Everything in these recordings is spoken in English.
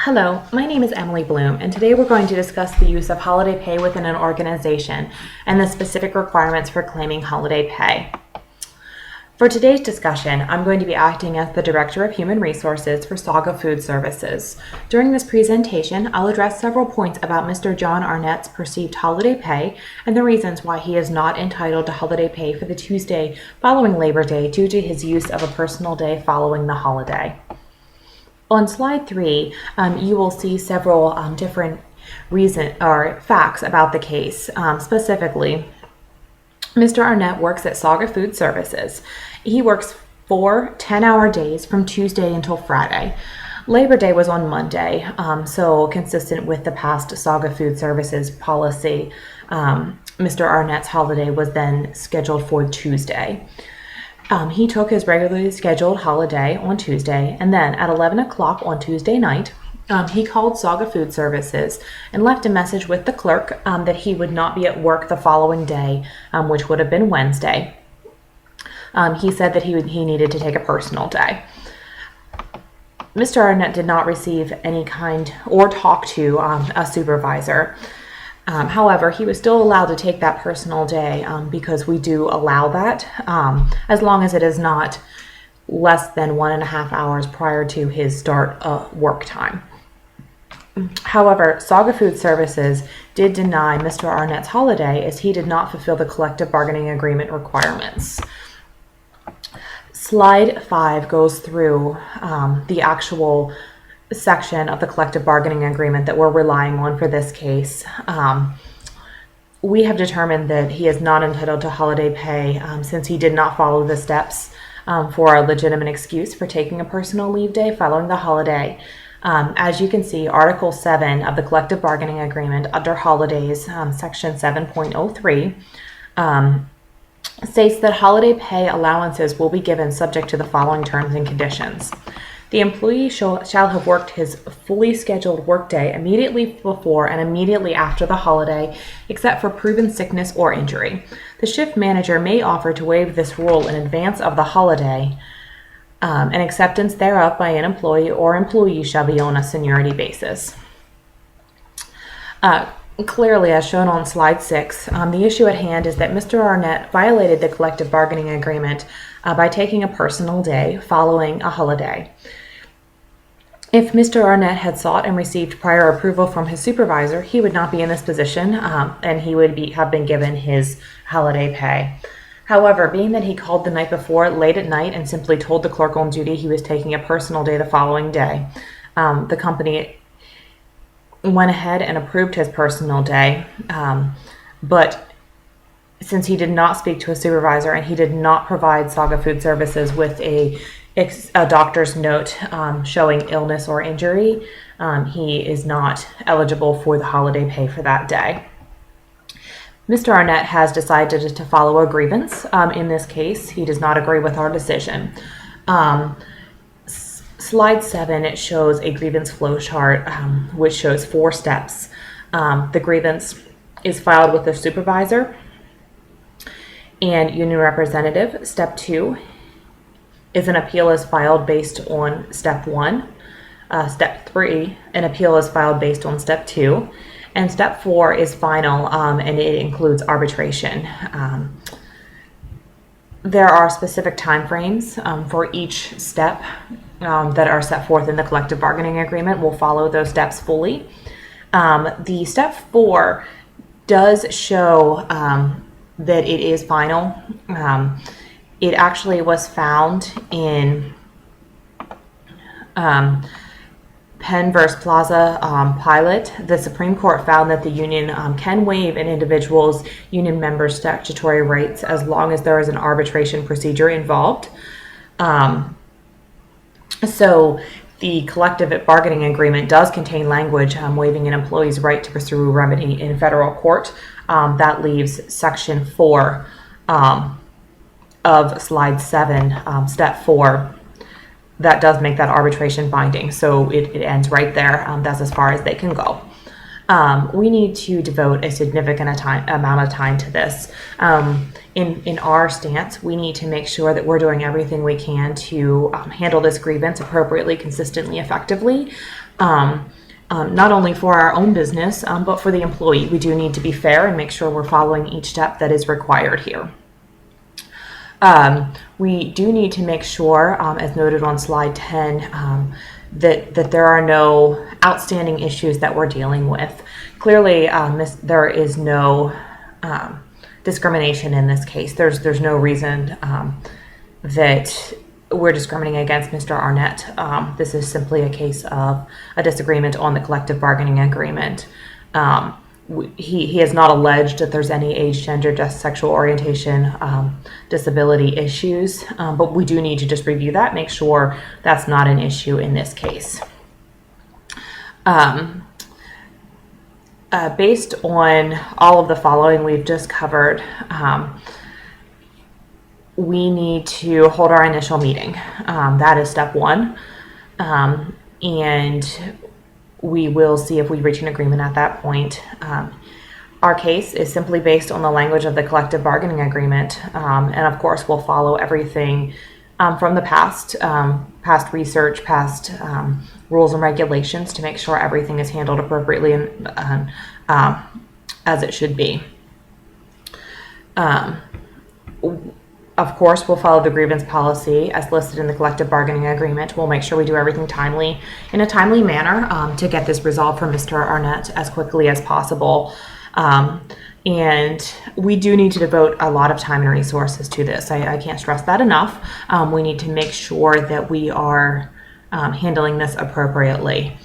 Hello, my name is Emily Bloom, and today we're going to discuss the use of holiday pay within an organization and the specific requirements for claiming holiday pay. For today's discussion, I'm going to be acting as the Director of Human Resources for Saga Food Services. During this presentation, I'll address several points about Mr. John Arnett's perceived holiday pay and the reasons why he is not entitled to holiday pay for the Tuesday following Labor Day due to his use of a personal day following the holiday. On slide 3, you will see several different facts about the case. Specifically, Mr. Arnett works at Saga Food Services. He works 4 10-hour days from Tuesday until Friday. Labor Day was on Monday, so consistent with the past Saga Food Services policy, Mr. Arnett's holiday was then scheduled for Tuesday. He took his regularly scheduled holiday on Tuesday, and then at 11 o'clock on Tuesday night, he called Saga Food Services and left a message with the clerk that he would not be at work the following day, which would have been Wednesday. He said that he needed to take a personal day. Mr. Arnett did not receive any kind or talk to a supervisor. However, he was still allowed to take that personal day because we do allow that as long as it is not less than 1.5 hours prior to his start work time. However, Saga Food Services did deny Mr. Arnett's holiday as he did not fulfill the collective bargaining agreement requirements. Slide 5 goes through the actual section of the collective bargaining agreement that we're relying on for this case. We have determined that he is not entitled to holiday pay since he did not follow the steps for a legitimate excuse for taking a personal leave day following the holiday. As you can see, Article 7 of the collective bargaining agreement under holidays, section 7.03, states that holiday pay allowances will be given subject to the following terms and conditions. The employee shall have worked his fully scheduled workday immediately before and immediately after the holiday, except for proven sickness or injury. The shift manager may offer to waive this rule in advance of the holiday, and acceptance thereof by an employee or employee shall be on a seniority basis. Clearly, as shown on slide 6, the issue at hand is that Mr. Arnett violated the collective bargaining agreement by taking a personal day following a holiday. If Mr. Arnett had sought and received prior approval from his supervisor, he would not be in this position and he would have been given his holiday pay. However, being that he called the night before late at night and simply told the clerk on duty he was taking a personal day the following day, the company went ahead and approved his personal day, but since he did not speak to a supervisor and he did not provide Saga Food Services with a doctor's note showing illness or injury, he is not eligible for the holiday pay for that day. Mr. Arnett has decided to follow a grievance. In this case, he does not agree with our decision. Slide 7, it shows a grievance flow chart which shows 4 steps. The grievance is filed with the supervisor and union representative. Step 2 is an appeal is filed based on step 1. Step 3, an appeal is filed based on step 2. And step 4 is final, and it includes arbitration. There are specific timeframes for each step that are set forth in the collective bargaining agreement. We'll follow those steps fully. The step 4 does show that it is final. It actually was found in Penn versus Plaza Pilot. The Supreme Court found that the union can waive an individual's union member's statutory rights as long as there is an arbitration procedure involved. So the collective bargaining agreement does contain language waiving an employee's right to pursue a remedy in federal court. That leaves section 4 of slide 7, step 4. That does make that arbitration binding, so it ends right there. That's as far as they can go. We need to devote a significant amount of time to this. In our stance, we need to make sure that we're doing everything we can to handle this grievance appropriately, consistently, effectively. Not only for our own business, but for the employee. We do need to be fair and make sure we're following each step that is required here. We do need to make sure, as noted on slide 10, that there are no outstanding issues that we're dealing with. Clearly, there is no discrimination in this case. There's no reason that we're discriminating against Mr. Arnett. This is simply a case of a disagreement on the collective bargaining agreement. He has not alleged that there's any age, gender, sexual orientation, disability issues, but we do need to just review that, make sure that's not an issue in this case. Based on all of the following we've just covered, we need to hold our initial meeting. That is step one. And we will see if we reach an agreement at that point. Our case is simply based on the language of the collective bargaining agreement. And of course, we'll follow everything from the past research, past rules and regulations to make sure everything is handled appropriately and as it should be. Of course, we'll follow the grievance policy as listed in the collective bargaining agreement. We'll make sure we do everything in a timely manner to get this resolved for Mr. Arnett as quickly as possible. And we do need to devote a lot of time and resources to this. I can't stress that enough. We need to make sure that we are handling this appropriately.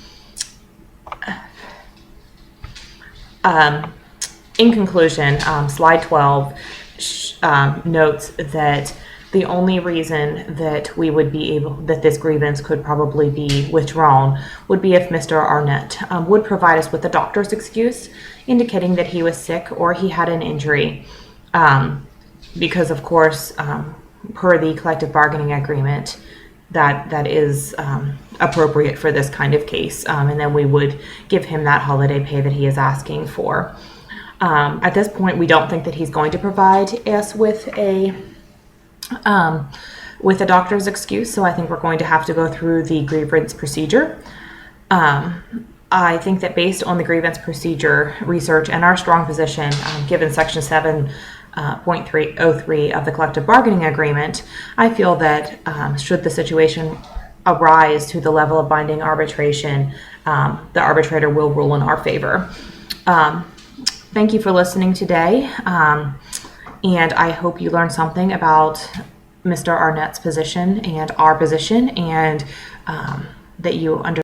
In conclusion, slide 12 notes that the only reason that that this grievance could probably be withdrawn would be if Mr. Arnett would provide us with a doctor's excuse indicating that he was sick or he had an injury, because of course, per the collective bargaining agreement, that is appropriate for this kind of case, and then we would give him that holiday pay that he is asking for. At this point, we don't think that he's going to provide us with a doctor's excuse, so I think we're going to have to go through the grievance procedure. I think that based on the grievance procedure research and our strong position, given Section 7.303 of the collective bargaining agreement, I feel that should the situation arise to the level of binding arbitration, the arbitrator will rule in our favor. Thank you for listening today, and I hope you learned something about Mr. Arnett's position and our position, and that you understand